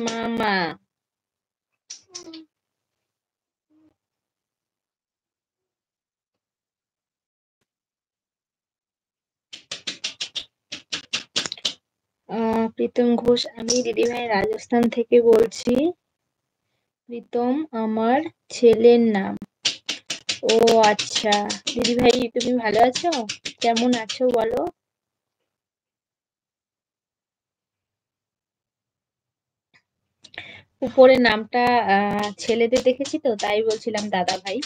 মামা। প্রীতম ঘোষ, আমি দিদিভাই রাজস্থান থেকে বলছি। প্রীতম আমার ছেলের নাম। ও আচ্ছা, দিদিভাই তুমি ভালো আছো? কেমন আছো বলো? উপরে নামটা ছেলেদের দেখেছি তো তাই বলছিলাম দাদা ভাই।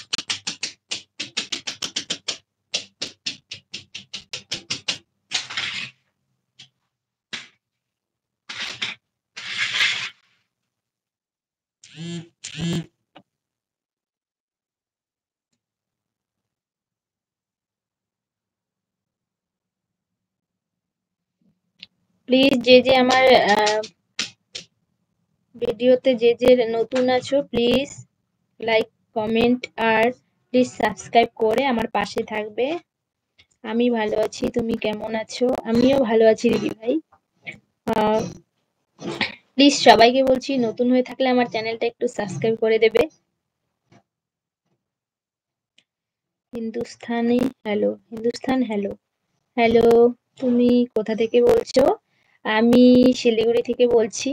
প্লিজ যে আমার ভিডিওতে যে নতুন আছো প্লিজ লাইক কমেন্ট আর প্লিজ সাবস্ক্রাইব করে আমার পাশে থাকবে। আমি ভালো আছি, তুমি কেমন আছো? আমিও ভালো আছি দিদিভাই। প্লিজ সবাইকে বলছি নতুন হয়ে থাকলে আমার চ্যানেলটা একটু সাবস্ক্রাইব করে দেবে। Hindustani hello, Hindustan hello. Hello, তুমি কোথা থেকে বলছো? আমি শিলিগুড়ি থেকে বলছি।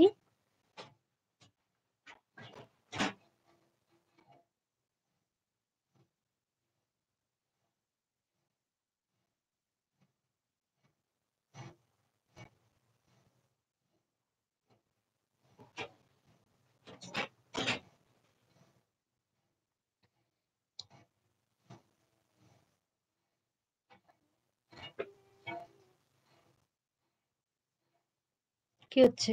কি হচ্ছে?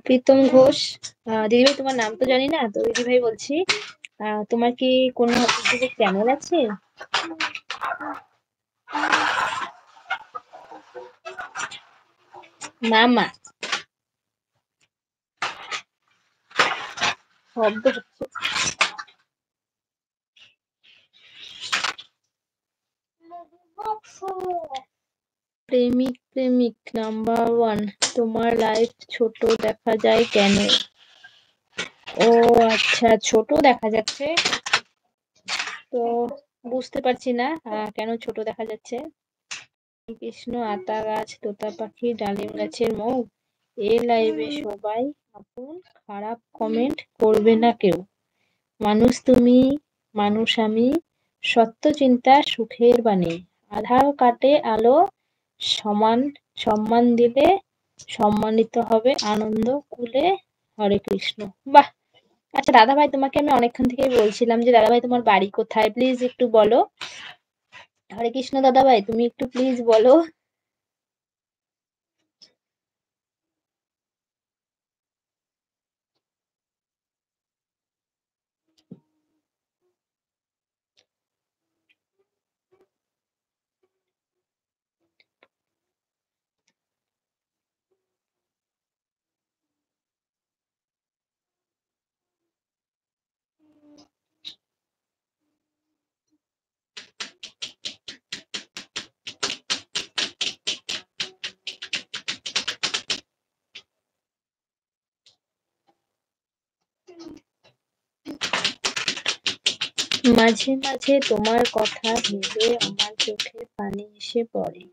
প্রীতম ঘোষ, দিদিভাই তোমার নাম তো জানি না, তো দিদিভাই বলছি তোমার কি কোনো ফেসবুকে চ্যানেল আছে? মামা শব্দ হচ্ছে। প্রেমিক প্রেমিক নাম্বার ওয়ান, তোমার লাইফ ছোট দেখা যায় কেন? ও আচ্ছা, ছোট দেখা যাচ্ছে তো বুঝতে পারছি না কেন ছোট দেখা যাচ্ছে। কৃষ্ণ, আতা গাছ, তোতা পাখি, ডালিম গাছের মৌ। এ লাইভে সবাই আপন, খারাপ কমেন্ট করবে না কেউ। মানুষ তুমি, মানুষ আমি, সত্য চিন্তা সুখের বাণী। আধার কাটে আলো, সমান সম্মান দিলে সম্মানিত হবে আনন্দ কুলে। হরে কৃষ্ণ। বাহ! আচ্ছা দাদা ভাই, তোমাকে আমি অনেকক্ষণ থেকেই বলছিলাম যে দাদা ভাই তোমার বাড়ি কোথায়, প্লিজ একটু বলো। হরে কৃষ্ণ দাদা ভাই, তুমি একটু প্লিজ বলো। মাঝে মাঝে তোমার কথা ভেবে আমার চোখে পানি এসে পড়ে।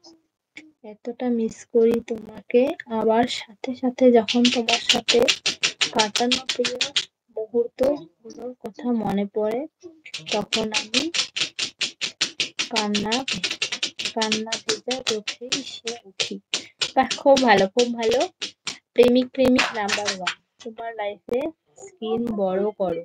এতটা মিস করি তোমাকে। আবার সাথে সাথে যখন তোমার সাথে কাটানো প্রিয় মুহূর্ত গুলোর কথা মনে পড়ে, তখন আমি কান্না কান্না ভেজা চোখে সে উঠি। বাহ, খুব ভালো, খুব ভালো। প্রেমিক প্রেমিক নাম্বার ওয়ান, তোমার লাইফে স্ক্রিন বড় করো।